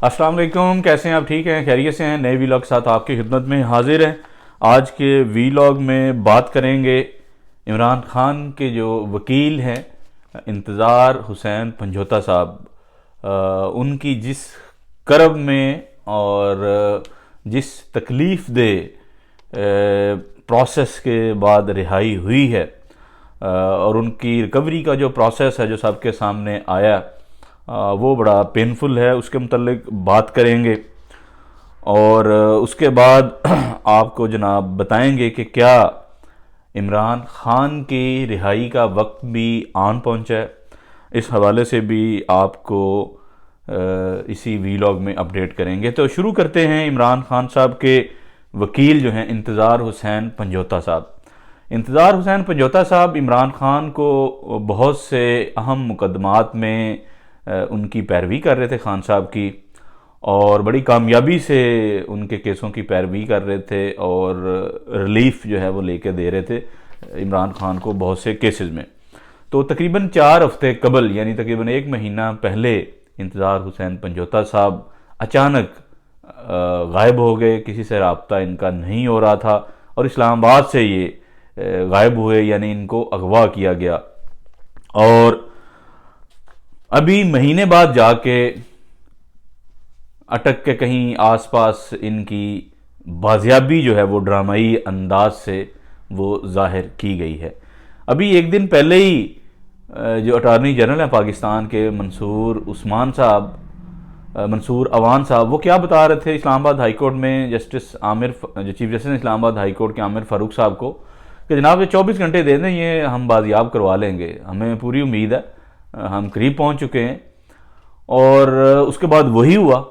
السلام علیکم، کیسے ہیں آپ؟ ٹھیک ہیں، خیریت سے ہیں؟ نئے ویلاگ کے ساتھ آپ کی خدمت میں حاضر ہیں۔ آج کے ویلاگ میں بات کریں گے عمران خان کے جو وکیل ہیں انتظار حسین پنجھوتا صاحب، ان کی جس کرب میں اور جس تکلیف دہ پروسیس کے بعد رہائی ہوئی ہے، اور ان کی ریکوری کا جو پروسیس ہے جو سب کے سامنے آیا، وہ بڑا پینفل ہے، اس کے متعلق بات کریں گے۔ اور اس کے بعد آپ کو جناب بتائیں گے کہ کیا عمران خان کی رہائی کا وقت بھی آن پہنچا ہے۔ اس حوالے سے بھی آپ کو اسی ویلاگ میں اپڈیٹ کریں گے۔ تو شروع کرتے ہیں عمران خان صاحب کے وکیل جو ہیں انتظار حسین پنجھوتا صاحب۔ انتظار حسین پنجھوتا صاحب عمران خان کو بہت سے اہم مقدمات میں ان کی پیروی کر رہے تھے، خان صاحب کی، اور بڑی کامیابی سے ان کے کیسوں کی پیروی کر رہے تھے اور ریلیف جو ہے وہ لے کے دے رہے تھے عمران خان کو بہت سے کیسز میں۔ تو تقریباً 4 ہفتے قبل، یعنی تقریباً 1 مہینہ پہلے، انتظار حسین پنجھوتا صاحب اچانک غائب ہو گئے، کسی سے رابطہ ان کا نہیں ہو رہا تھا، اور اسلام آباد سے یہ غائب ہوئے، یعنی ان کو اغوا کیا گیا۔ اور ابھی مہینے بعد جا کے اٹک کے کہیں آس پاس ان کی بازیابی جو ہے وہ ڈرامائی انداز سے وہ ظاہر کی گئی ہے۔ ابھی 1 دن پہلے ہی جو اٹارنی جنرل ہیں پاکستان کے منصور اوان صاحب، وہ کیا بتا رہے تھے اسلام آباد ہائی کورٹ میں جو چیف جسٹس اسلام آباد ہائی کورٹ کے عامر فاروق صاحب کو، کہ جناب یہ 24 گھنٹے دے دیں، یہ ہم بازیاب کروا لیں گے، ہمیں پوری امید ہے، ہم قریب پہنچ چکے ہیں۔ اور اس کے بعد وہی ہوا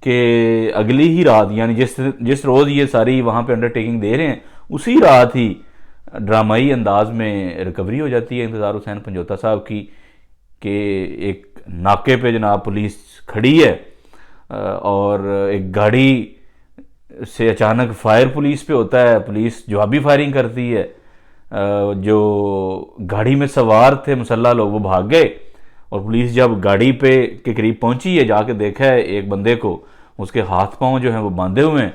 کہ اگلی ہی رات، یعنی جس روز یہ ساری وہاں پہ انڈرٹیکنگ دے رہے ہیں، اسی رات ہی ڈرامائی انداز میں ریکوری ہو جاتی ہے انتظار حسین پنجھوتا صاحب کی، کہ ایک ناکے پہ جناب پولیس کھڑی ہے، اور ایک گاڑی سے اچانک فائر پولیس پہ ہوتا ہے، پولیس جوابی فائرنگ کرتی ہے، جو گاڑی میں سوار تھے مسلح لوگ وہ بھاگ گئے، اور پولیس جب گاڑی پہ کے قریب پہنچی ہے، جا کے دیکھا ہے ایک بندے کو، اس کے ہاتھ پاؤں جو ہیں وہ باندھے ہوئے ہیں،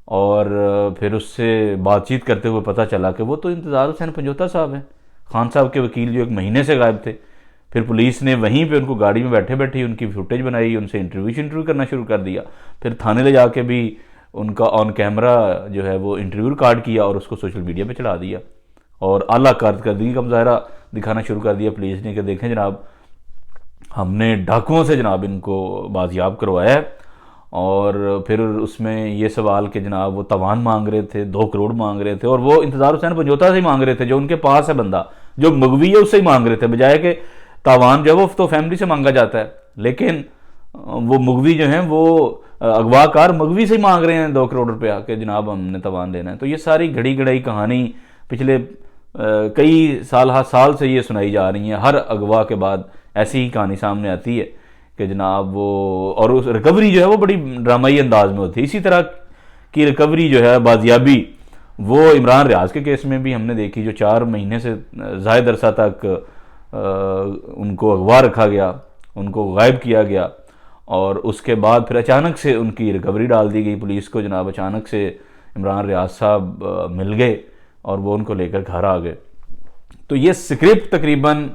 اور پھر اس سے بات چیت کرتے ہوئے پتہ چلا کہ وہ تو انتظار حسین پنجھوتا صاحب ہیں، خان صاحب کے وکیل جو 1 مہینے سے غائب تھے۔ پھر پولیس نے وہیں پہ ان کو گاڑی میں بیٹھے بیٹھے ان کی فوٹیج بنائی، ان سے انٹرویو کرنا شروع کر دیا، پھر تھانے لے جا کے بھی ان کا آن کیمرہ جو ہے وہ انٹرویو ریکارڈ کیا اور اس کو سوشل میڈیا پہ چڑھا دیا، اور اعلیٰ کارکردگی کا مظاہرہ دکھانا شروع کر دیا پولیس نے، کہ دیکھیں جناب ہم نے ڈاکوؤں سے جناب ان کو بازیاب کروایا ہے۔ اور پھر اس میں یہ سوال کہ جناب وہ تاوان مانگ رہے تھے، 2 کروڑ مانگ رہے تھے، اور وہ انتظار حسین پنجھوتا سے ہی مانگ رہے تھے، جو ان کے پاس ہے بندہ جو مغوی ہے اس سے ہی مانگ رہے تھے، بجائے کہ تاوان جو ہے وہ تو فیملی سے مانگا جاتا ہے، لیکن وہ مغوی جو ہیں وہ اغوا کار مغوی سے ہی مانگ رہے ہیں 2 کروڑ روپیہ کہ جناب ہم نے تاوان دینا ہے۔ تو یہ ساری گھڑی گھڑائی کہانی پچھلے کئی سال سے یہ سنائی جا رہی ہیں، ہر اغوا کے بعد ایسی ہی کہانی سامنے آتی ہے کہ جناب وہ، اور اس ریکوری جو ہے وہ بڑی ڈرامائی انداز میں ہوتی ہے۔ اسی طرح کی ریکوری جو ہے بازیابی وہ عمران ریاض کے کیس میں بھی ہم نے دیکھی، جو 4 مہینے سے زائد عرصہ تک ان کو اغوا رکھا گیا، ان کو غائب کیا گیا، اور اس کے بعد پھر اچانک سے ان کی ریکوری ڈال دی گئی پولیس کو، جناب اچانک سے عمران ریاض صاحب مل گئے اور وہ ان کو لے کر گھر آ گئے۔ تو یہ سکرپٹ تقریباً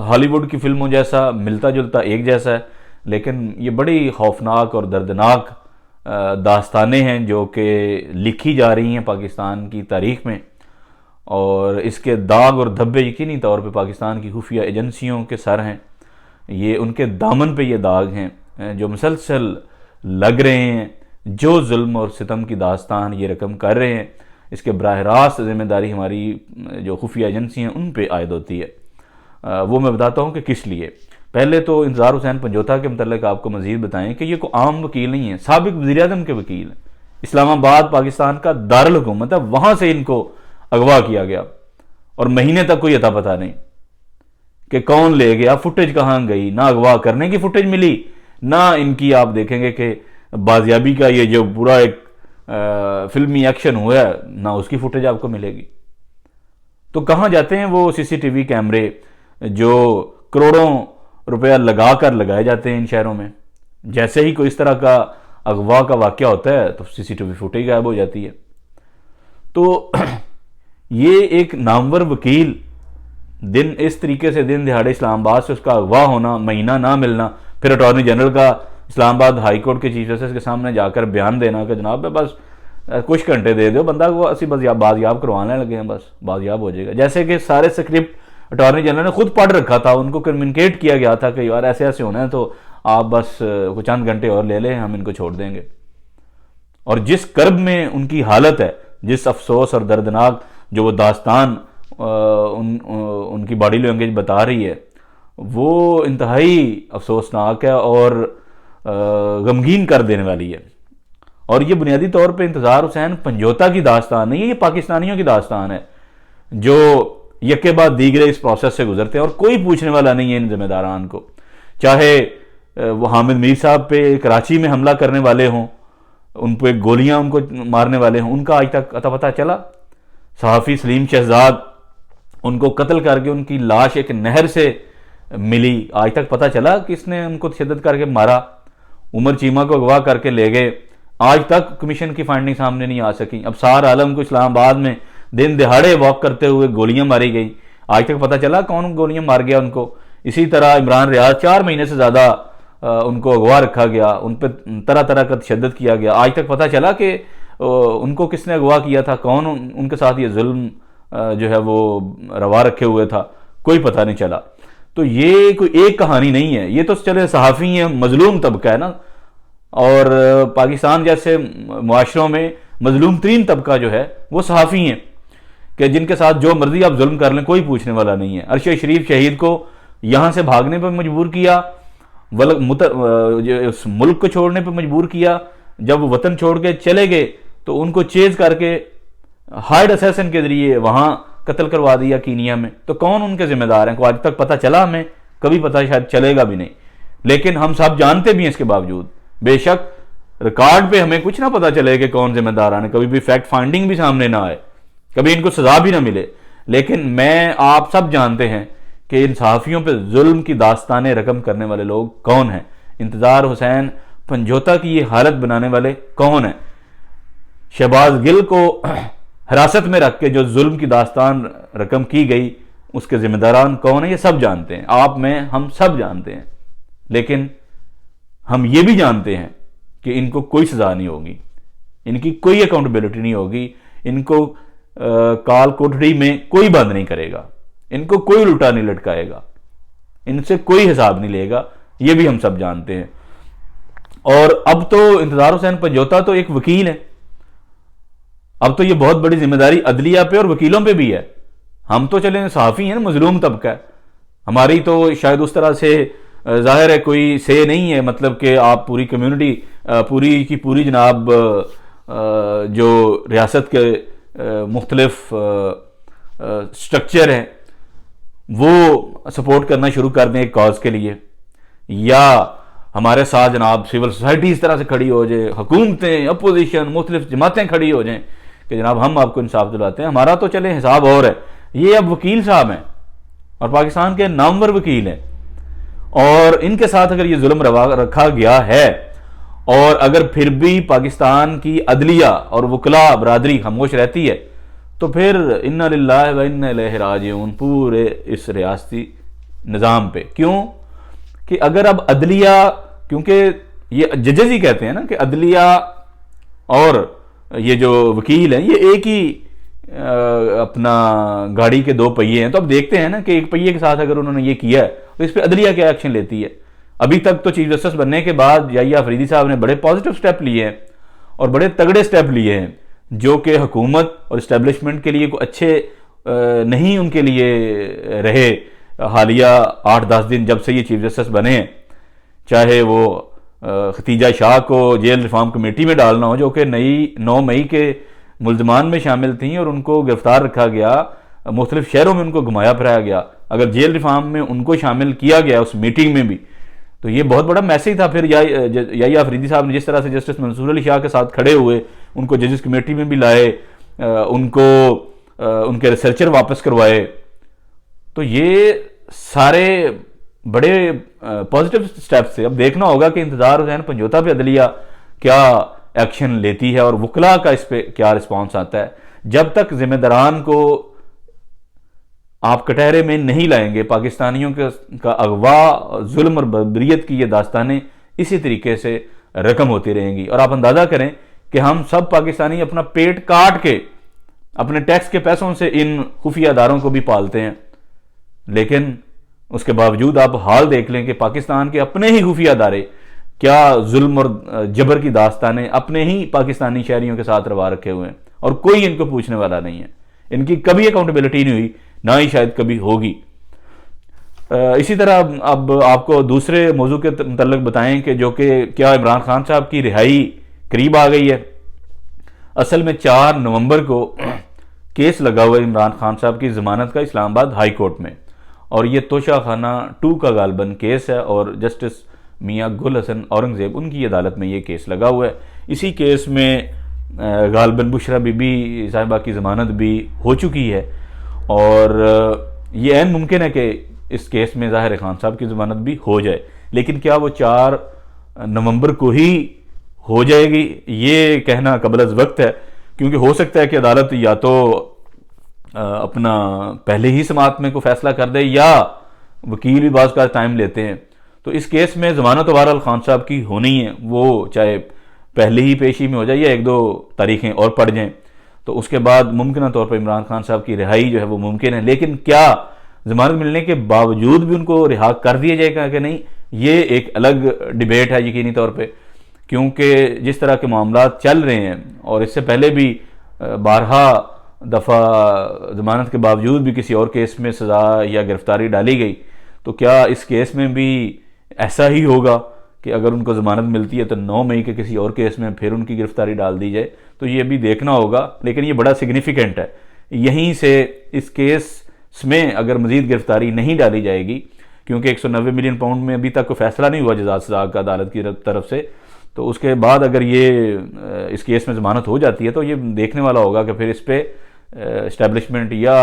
ہالی ووڈ کی فلموں جیسا ملتا جلتا ایک جیسا ہے، لیکن یہ بڑی خوفناک اور دردناک داستانیں ہیں جو کہ لکھی جا رہی ہیں پاکستان کی تاریخ میں، اور اس کے داغ اور دھبے یقینی طور پہ پاکستان کی خفیہ ایجنسیوں کے سر ہیں، یہ ان کے دامن پہ یہ داغ ہیں جو مسلسل لگ رہے ہیں، جو ظلم اور ستم کی داستان یہ رقم کر رہے ہیں، اس کے براہ راست ذمہ داری ہماری جو خفیہ ایجنسی ہیں ان پہ عائد ہوتی ہے۔ وہ میں بتاتا ہوں کہ کس لیے۔ پہلے تو انتظار حسین پنجھوتا کے متعلق آپ کو مزید بتائیں کہ یہ کوئی عام وکیل نہیں ہے، سابق وزیر اعظم کے وکیل ہیں، اسلام آباد پاکستان کا دارالحکومت ہے، وہاں سے ان کو اغوا کیا گیا، اور مہینے تک کوئی عطا پتہ نہیں کہ کون لے گیا، فوٹیج کہاں گئی، نہ اغوا کرنے کی فوٹیج ملی، نہ ان کی آپ دیکھیں گے کہ بازیابی کا یہ جو پورا ایک فلمی ایکشن ہوا ہے، نہ اس کی فوٹیج آپ کو ملے گی۔ تو کہاں جاتے ہیں وہ CCTV کیمرے جو کروڑوں روپیہ لگا کر لگائے جاتے ہیں ان شہروں میں، جیسے ہی کوئی اس طرح کا اغوا کا واقعہ ہوتا ہے تو CCTV فوٹیج غائب ہو جاتی ہے. تو یہ ایک نامور وکیل اس طریقے سے دن دہاڑے اسلام آباد سے اس کا اغوا ہونا, مہینہ نہ ملنا, پھر اٹارنی جنرل کا اسلام آباد ہائی کورٹ کے چیف جسٹس کے سامنے جا کر بیان دینا کہ جناب بس کچھ گھنٹے دے دو, بندہ کو اسی بازیاب کروانے لگے ہیں, بس بازیاب ہو جائے گا. جیسے کہ سارے اسکرپٹ اٹارنی جنرل نے خود پڑھ رکھا تھا, ان کو کمیونیکیٹ کیا گیا تھا کہ یار ایسے ایسے ہونا ہے تو آپ بس کچھ چند گھنٹے اور لے لیں, ہم ان کو چھوڑ دیں گے. اور جس کرب میں ان کی حالت ہے, جس افسوس اور دردناک جو وہ داستان ان کی باڈی لینگویج بتا رہی ہے, وہ انتہائی افسوسناک ہے اور غمگین کر دینے والی ہے. اور یہ بنیادی طور پہ انتظار حسین پنجوتا کی داستان نہیں ہے, یہ پاکستانیوں کی داستان ہے جو یکے بعد دیگرے اس پروسیس سے گزرتے ہیں اور کوئی پوچھنے والا نہیں ہے ان ذمہ داران کو. چاہے وہ حامد میر صاحب پہ کراچی میں حملہ کرنے والے ہوں, ان پہ گولیاں ان کو مارنے والے ہوں, ان کا آج تک پتہ چلا. صحافی سلیم شہزاد, ان کو قتل کر کے ان کی لاش ایک نہر سے ملی, آج تک پتہ چلا کس نے ان کو تشدد کر کے مارا. عمر چیمہ کو اغوا کر کے لے گئے, آج تک کمیشن کی فائنڈنگ سامنے نہیں آ سکی. ابصار عالم کو اسلام آباد میں دن دہاڑے واک کرتے ہوئے گولیاں ماری گئی, آج تک پتہ چلا کون گولیاں مار گیا ان کو. اسی طرح عمران ریاض 4 مہینے سے زیادہ ان کو اغوا رکھا گیا, ان پہ طرح طرح کا تشدد کیا گیا, آج تک پتہ چلا کہ ان کو کس نے اغوا کیا تھا, کون ان کے ساتھ یہ ظلم جو ہے وہ روا رکھے ہوئے تھا, کوئی پتہ نہیں چلا. تو یہ کوئی ایک کہانی نہیں ہے, یہ تو چلے صحافی ہیں, مظلوم طبقہ ہے نا, اور پاکستان جیسے معاشروں میں مظلوم ترین طبقہ جو ہے وہ صحافی ہیں کہ جن کے ساتھ جو مرضی آپ ظلم کر لیں کوئی پوچھنے والا نہیں ہے. عرشہ شریف شہید کو یہاں سے بھاگنے پہ مجبور کیا, اس ملک کو چھوڑنے پہ مجبور کیا, جب وہ وطن چھوڑ کے چلے گئے تو ان کو چیز کر کے ہائیڈ اسیسن کے ذریعے وہاں قتل کروا دیا کینیا میں. تو کون ان کے ذمہ دار ہیں, کو آج تک پتہ چلا ہمیں, کبھی پتہ شاید چلے گا بھی نہیں. لیکن ہم سب جانتے بھی ہیں اس کے باوجود, بے شک ریکارڈ پہ ہمیں کچھ نہ پتہ چلے کہ کون ذمہ داران ہے, کبھی بھی فیکٹ فائنڈنگ بھی سامنے نہ آئے, کبھی ان کو سزا بھی نہ ملے. لیکن میں آپ سب جانتے ہیں کہ ان صحافیوں پہ ظلم کی داستانیں رقم کرنے والے لوگ کون ہیں. انتظار حسین پنجوتا کی یہ حالت بنانے والے کون ہیں. شہباز گل کو حراست میں رکھ کے جو ظلم کی داستان رقم کی گئی, اس کے ذمہ داران کون ہیں, یہ سب جانتے ہیں, آپ میں ہم سب جانتے ہیں. لیکن ہم یہ بھی جانتے ہیں کہ ان کو کوئی سزا نہیں ہوگی, ان کی کوئی اکاؤنٹیبلٹی نہیں ہوگی, ان کو کال کوٹڑی میں کوئی بند نہیں کرے گا, ان کو کوئی الٹا نہیں لٹکائے گا, ان سے کوئی حساب نہیں لے گا, یہ بھی ہم سب جانتے ہیں. اور اب تو انتظار حسین پنجوتا تو ایک وکیل ہے, اب تو یہ بہت بڑی ذمہ داری عدلیہ پہ اور وکیلوں پہ بھی ہے. ہم تو چلیں صحافی ہیں, مظلوم طبقہ ہے, ہماری تو شاید اس طرح سے ظاہر ہے کوئی سے نہیں ہے, مطلب کہ آپ پوری کمیونٹی پوری کی پوری جناب جو ریاست کے مختلف سٹرکچر ہیں وہ سپورٹ کرنا شروع کر دیں ایک کاز کے لیے, یا ہمارے ساتھ جناب سول سوسائٹی اس طرح سے کھڑی ہو جائے, حکومتیں, اپوزیشن, مختلف جماعتیں کھڑی ہو جائیں کہ جناب ہم آپ کو انصاف دلاتے ہیں. ہمارا تو چلے حساب اور ہے. یہ اب وکیل صاحب ہیں اور پاکستان کے نامور وکیل ہیں, اور ان کے ساتھ اگر یہ ظلم رکھا گیا ہے اور اگر پھر بھی پاکستان کی عدلیہ اور وکلاء برادری خاموش رہتی ہے تو پھر انا للہ و انا الیہ راجعون پورے اس ریاستی نظام پہ. کیوں کہ اگر اب عدلیہ, کیونکہ یہ ججز ہی کہتے ہیں نا کہ عدلیہ اور یہ جو وکیل ہیں یہ ایک ہی اپنا گاڑی کے 2 پہیے ہیں. تو اب دیکھتے ہیں نا کہ ایک پہیے کے ساتھ اگر انہوں نے یہ کیا ہے تو اس پہ عدلیہ کیا ایکشن لیتی ہے. ابھی تک تو چیف جسٹس بننے کے بعد یحییٰ آفریدی صاحب نے بڑے پازیٹیو سٹیپ لیے ہیں اور بڑے تگڑے سٹیپ لیے ہیں جو کہ حکومت اور اسٹیبلشمنٹ کے لیے کوئی اچھے نہیں ان کے لیے رہے. حالیہ 8-10 دن جب سے یہ چیف جسٹس بنے ہیں, چاہے وہ ختیجہ شاہ کو جیل ریفارم کمیٹی میں ڈالنا ہو جو کہ 9 مئی کے ملزمان میں شامل تھیں اور ان کو گرفتار رکھا گیا, مختلف شہروں میں ان کو گھمایا پھرایا گیا, اگر جیل ریفارم میں ان کو شامل کیا گیا اس میٹنگ میں بھی تو یہ بہت بڑا میسیج تھا. پھر یحییٰ آفریدی صاحب نے جس طرح سے جسٹس منصور علی شاہ کے ساتھ کھڑے ہوئے, ان کو ججز کمیٹی میں بھی لائے, ان کو ان کے ریسرچر واپس کروائے, تو یہ سارے بڑے پازیٹیو سٹیپ سے اب دیکھنا ہوگا کہ انتظار حسین پنجوتا پہ عدلیہ کیا ایکشن لیتی ہے اور وکلاء کا اس پہ کیا رسپانس آتا ہے. جب تک ذمہ داران کو آپ کٹہرے میں نہیں لائیں گے، پاکستانیوں کا اغوا، ظلم اور بربریت کی یہ داستانیں اسی طریقے سے رقم ہوتی رہیں گی. اور آپ اندازہ کریں کہ ہم سب پاکستانی اپنا پیٹ کاٹ کے اپنے ٹیکس کے پیسوں سے ان خفیہ اداروں کو بھی پالتے ہیں، لیکن اس کے باوجود آپ حال دیکھ لیں کہ پاکستان کے اپنے ہی خفیہ ادارے کیا ظلم اور جبر کی داستانیں اپنے ہی پاکستانی شہریوں کے ساتھ روا رکھے ہوئے ہیں، اور کوئی ان کو پوچھنے والا نہیں ہے. ان کی کبھی اکاؤنٹیبلٹی نہیں ہوئی، نہ ہی شاید کبھی ہوگی. اسی طرح اب آپ کو دوسرے موضوع کے متعلق بتائیں کہ جو کہ کیا عمران خان صاحب کی رہائی قریب آ گئی ہے. اصل میں 4 نومبر کو کیس لگا ہوا ہے عمران خان صاحب کی ضمانت کا اسلام آباد ہائی کورٹ میں، اور یہ توشہ خانہ 2 کا غالباً کیس ہے، اور جسٹس میاں گل حسن اورنگزیب ان کی عدالت میں یہ کیس لگا ہوا ہے. اسی کیس میں غالباً بشرا بی بی صاحبہ کی ضمانت بھی ہو چکی ہے، اور یہ عین ممکن ہے کہ اس کیس میں ظاہر خان صاحب کی ضمانت بھی ہو جائے. لیکن کیا وہ 4 نومبر کو ہی ہو جائے گی، یہ کہنا قبل از وقت ہے، کیونکہ ہو سکتا ہے کہ عدالت یا تو اپنا پہلے ہی سماعت میں کو فیصلہ کر دے، یا وکیل بھی بعض کا ٹائم لیتے ہیں. تو اس کیس میں ضمانت بہرحال خان صاحب کی ہونی ہے، وہ چاہے پہلے ہی پیشی میں ہو جائے یا 1-2 تاریخیں اور پڑ جائیں، تو اس کے بعد ممکنہ طور پر عمران خان صاحب کی رہائی جو ہے وہ ممکن ہے. لیکن کیا ضمانت ملنے کے باوجود بھی ان کو رہا کر دیا جائے گا کہ نہیں، یہ ایک الگ ڈیبیٹ ہے یقینی طور پہ، کیونکہ جس طرح کے معاملات چل رہے ہیں، اور اس سے پہلے بھی بارہا دفعہ ضمانت کے باوجود بھی کسی اور کیس میں سزا یا گرفتاری ڈالی گئی، تو کیا اس کیس میں بھی ایسا ہی ہوگا کہ اگر ان کو ضمانت ملتی ہے تو 9 مئی کے کسی اور کیس میں پھر ان کی گرفتاری ڈال دی جائے؟ تو یہ بھی دیکھنا ہوگا. لیکن یہ بڑا سگنیفیکنٹ ہے، یہیں سے اس کیس میں اگر مزید گرفتاری نہیں ڈالی جائے گی، کیونکہ 190 ملین پاؤنڈ میں ابھی تک کوئی فیصلہ نہیں ہوا جزا سزا کا عدالت کی طرف سے، تو اس کے بعد اگر یہ اس کیس میں ضمانت ہو جاتی ہے تو یہ دیکھنے والا ہوگا کہ پھر اس پہ اسٹیبلشمنٹ یا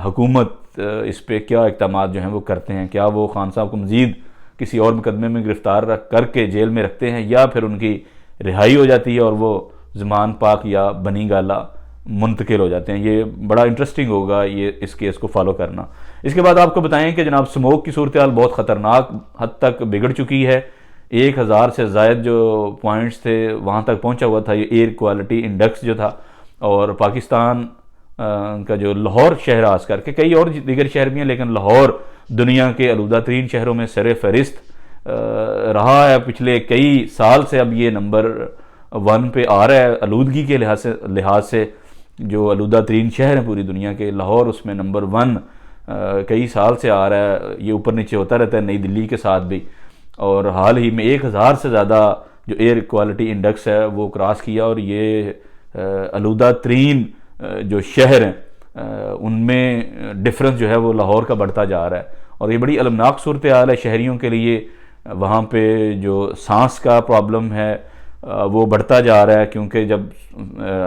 حکومت اس پہ کیا اقدامات جو ہیں وہ کرتے ہیں. کیا وہ خان صاحب کو مزید کسی اور مقدمے میں گرفتار کر کے جیل میں رکھتے ہیں، یا پھر ان کی رہائی ہو جاتی ہے اور وہ زمان پاک یا بنی گالا منتقل ہو جاتے ہیں؟ یہ بڑا انٹرسٹنگ ہوگا یہ اس کیس کو فالو کرنا. اس کے بعد آپ کو بتائیں کہ جناب سموک کی صورتحال بہت خطرناک حد تک بگڑ چکی ہے. 1000 سے زائد جو پوائنٹس تھے وہاں تک پہنچا ہوا تھا یہ ایئر کوالٹی انڈیکس جو تھا، اور پاکستان کا جو لاہور شہر خاص کر کے، کئی اور دیگر شہر بھی ہیں لیکن لاہور دنیا کے آلودہ ترین شہروں میں سر فہرست رہا ہے پچھلے کئی سال سے. اب یہ نمبر 1 پہ آ رہا ہے آلودگی کے لحاظ سے. جو آلودہ ترین شہر ہیں پوری دنیا کے، لاہور اس میں نمبر 1 کئی سال سے آ رہا ہے. یہ اوپر نیچے ہوتا رہتا ہے نئی دلی کے ساتھ بھی، اور حال ہی میں 1000 سے زیادہ جو ایئر کوالٹی انڈیکس ہے وہ کراس کیا، اور یہ آلودہ ترین جو شہر ہیں ان میں ڈفرنس جو ہے وہ لاہور کا بڑھتا جا رہا ہے. اور یہ بڑی المناک صورتحال ہے شہریوں کے لیے. وہاں پہ جو سانس کا پرابلم ہے وہ بڑھتا جا رہا ہے، کیونکہ جب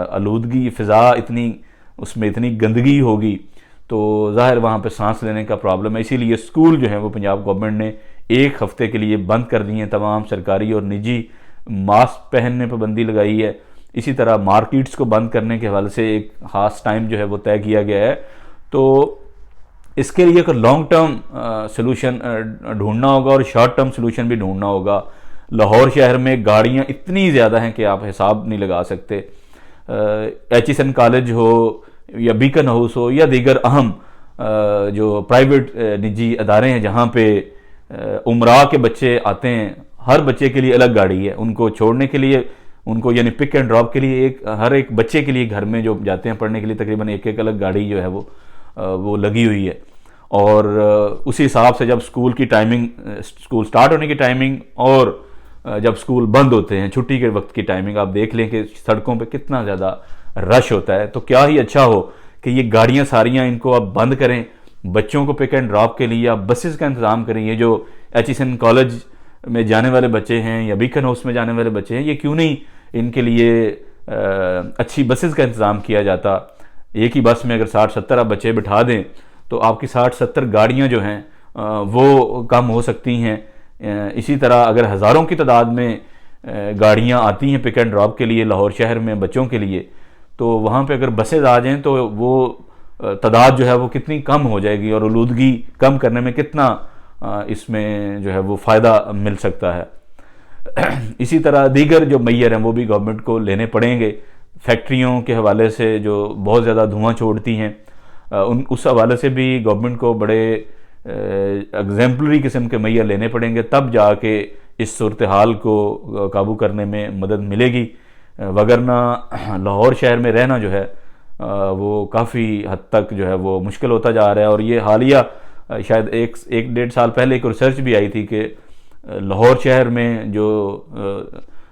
آلودگی فضا اس میں اتنی گندگی ہوگی تو ظاہر وہاں پہ سانس لینے کا پرابلم ہے. اسی لیے اسکول جو ہیں وہ پنجاب گورنمنٹ نے 1 ہفتے کے لیے بند کر دی ہیں. تمام سرکاری اور نجی ماسک پہننے پہ بندی لگائی ہے. اسی طرح مارکیٹس کو بند کرنے کے حوالے سے ایک خاص ٹائم جو ہے وہ طے کیا گیا ہے. تو اس کے لیے ایک لانگ ٹرم سلوشن ڈھونڈنا ہوگا اور شارٹ ٹرم سلوشن بھی ڈھونڈنا ہوگا. لاہور شہر میں گاڑیاں اتنی زیادہ ہیں کہ آپ حساب نہیں لگا سکتے. ایچ کالج ہو یا بیکن ہاؤس ہو یا دیگر اہم جو پرائیویٹ نجی ادارے ہیں جہاں پہ عمرہ کے بچے آتے ہیں، ہر بچے کے لیے الگ گاڑی ہے. ان کو چھوڑنے کے لیے، ان کو یعنی پک اینڈ ڈراپ کے لیے ہر ایک بچے کے لیے گھر میں جو جاتے ہیں پڑھنے کے لیے تقریباً ایک الگ گاڑی جو ہے وہ لگی ہوئی ہے. اور اسی حساب سے جب اسکول کی ٹائمنگ، اسکول سٹارٹ ہونے کی ٹائمنگ اور جب اسکول بند ہوتے ہیں چھٹی کے وقت کی ٹائمنگ، آپ دیکھ لیں کہ سڑکوں پہ کتنا زیادہ رش ہوتا ہے. تو کیا ہی اچھا ہو کہ یہ گاڑیاں ساریاں ان کو آپ بند کریں. بچوں کو پک اینڈ ڈراپ کے لیے آپ بسز کا انتظام کریں. یہ جو ایچ کالج میں جانے والے بچے ہیں یا بیکن ہاؤس میں جانے والے بچے ہیں، یہ کیوں نہیں ان کے لیے اچھی بسز کا انتظام کیا جاتا؟ ایک ہی بس میں اگر 60-70 آپ بچے بٹھا دیں تو آپ کی 60-70 گاڑیاں جو ہیں وہ کم ہو سکتی ہیں. اسی طرح اگر ہزاروں کی تعداد میں گاڑیاں آتی ہیں پک اینڈ ڈراپ کے لیے لاہور شہر میں بچوں کے لیے، تو وہاں پہ اگر بسیں آ جائیں تو وہ تعداد جو ہے وہ کتنی کم ہو جائے گی، اور آلودگی کم کرنے میں کتنا اس میں جو ہے وہ فائدہ مل سکتا ہے. اسی طرح دیگر جو معیار ہیں وہ بھی گورنمنٹ کو لینے پڑیں گے. فیکٹریوں کے حوالے سے جو بہت زیادہ دھواں چھوڑتی ہیں، اس حوالے سے بھی گورنمنٹ کو بڑے ایگزیمپلری قسم کے معیار لینے پڑیں گے، تب جا کے اس صورتحال کو قابو کرنے میں مدد ملے گی. وگرنہ لاہور شہر میں رہنا جو ہے وہ کافی حد تک جو ہے وہ مشکل ہوتا جا رہا ہے. اور یہ حالیہ شاید ایک ڈیڑھ سال پہلے ایک ریسرچ بھی آئی تھی کہ لاہور شہر میں جو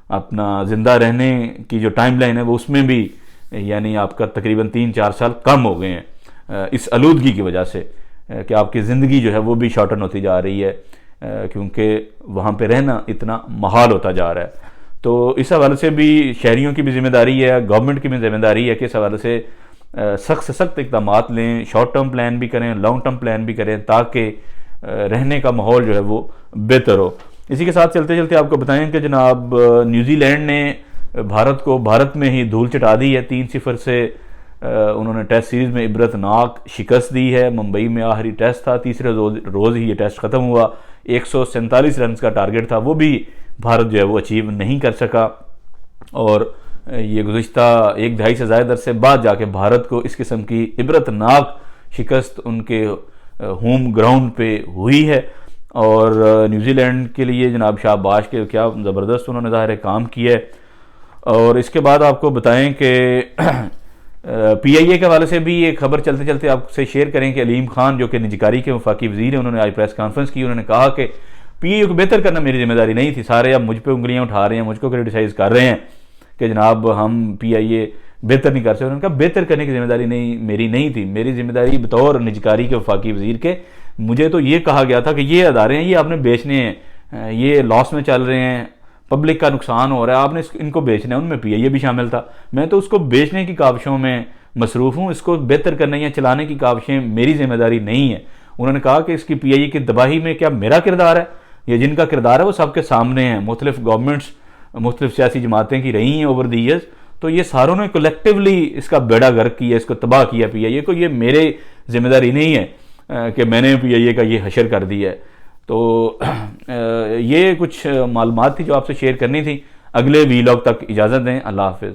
اپنا زندہ رہنے کی جو ٹائم لائن ہے وہ اس میں بھی یعنی آپ کا تقریباً 3-4 سال کم ہو گئے ہیں اس آلودگی کی وجہ سے، کہ آپ کی زندگی جو ہے وہ بھی شارٹن ہوتی جا رہی ہے کیونکہ وہاں پہ رہنا اتنا محال ہوتا جا رہا ہے. تو اس حوالے سے بھی شہریوں کی بھی ذمہ داری ہے، گورنمنٹ کی بھی ذمہ داری ہے کہ اس حوالے سے سخت سے سخت اقدامات لیں، شارٹ ٹرم پلان بھی کریں، لانگ ٹرم پلان بھی کریں، تاکہ رہنے کا ماحول جو ہے وہ بہتر ہو. اسی کے ساتھ چلتے چلتے آپ کو بتائیں کہ جناب نیوزی لینڈ نے بھارت میں ہی دھول چٹا دی ہے. 3-0 سے انہوں نے ٹیسٹ سیریز میں عبرتناک شکست دی ہے. ممبئی میں آخری ٹیسٹ تھا، تیسرے روز ہی یہ ٹیسٹ ختم ہوا. 147 رنز کا ٹارگٹ تھا، وہ بھی بھارت جو ہے وہ اچیو نہیں کر سکا. اور یہ گزشتہ 1 دہائی سے زائد عرصے بعد جا کے بھارت کو اس قسم کی عبرتناک شکست ان کے ہوم گراؤنڈ پہ ہوئی ہے. اور نیوزی لینڈ کے لیے جناب شاباش کے کیا زبردست انہوں نے ظاہر کام کیا ہے. اور اس کے بعد آپ کو بتائیں کہ پی آئی اے کے حوالے سے بھی ایک خبر چلتے چلتے آپ سے شیئر کریں کہ علیم خان جو کہ نجکاری کے وفاقی وزیر ہیں، انہوں نے آج پریس کانفرنس کی. انہوں نے کہا کہ پی اے کو بہتر کرنا میری ذمہ داری نہیں تھی، سارے اب مجھ پہ انگلیاں اٹھا رہے ہیں، مجھ کو کرٹیسائز کر رہے ہیں کہ جناب ہم پی آئی اے بہتر نہیں کر سکتے. انہوں نے کہا بہتر کرنے کی ذمہ داری میری نہیں تھی، میری ذمہ داری بطور نجکاری کے وفاقی وزیر کے مجھے تو یہ کہا گیا تھا کہ یہ ادارے ہیں، یہ آپ نے بیچنے ہیں، یہ لاس میں چل رہے ہیں، پبلک کا نقصان ہو رہا ہے، آپ نے ان کو بیچنا ہے. ان میں پی آئی اے بھی شامل تھا. میں تو اس کو بیچنے کی کاوشوں میں مصروف ہوں، اس کو بہتر کرنے یا چلانے کی کاوشیں میری ذمہ داری نہیں ہے. انہوں نے کہا کہ اس کی پی آئی اے کی تباہی میں کیا میرا کردار ہے؟ یہ جن کا کردار ہے وہ سب کے سامنے ہیں. مختلف گورنمنٹس مختلف سیاسی جماعتیں کی رہی ہیں اوور دی ایئرز، تو یہ ساروں نے کولیکٹیولی اس کا بیڑا غرق کیا، اس کو تباہ کیا پی آئی اے کو. یہ میرے ذمہ داری نہیں ہے کہ میں نے پی آئی اے کا یہ حشر کر دیا ہے. تو یہ کچھ معلومات تھی جو آپ سے شیئر کرنی تھی. اگلے ویلاگ تک اجازت دیں. اللہ حافظ.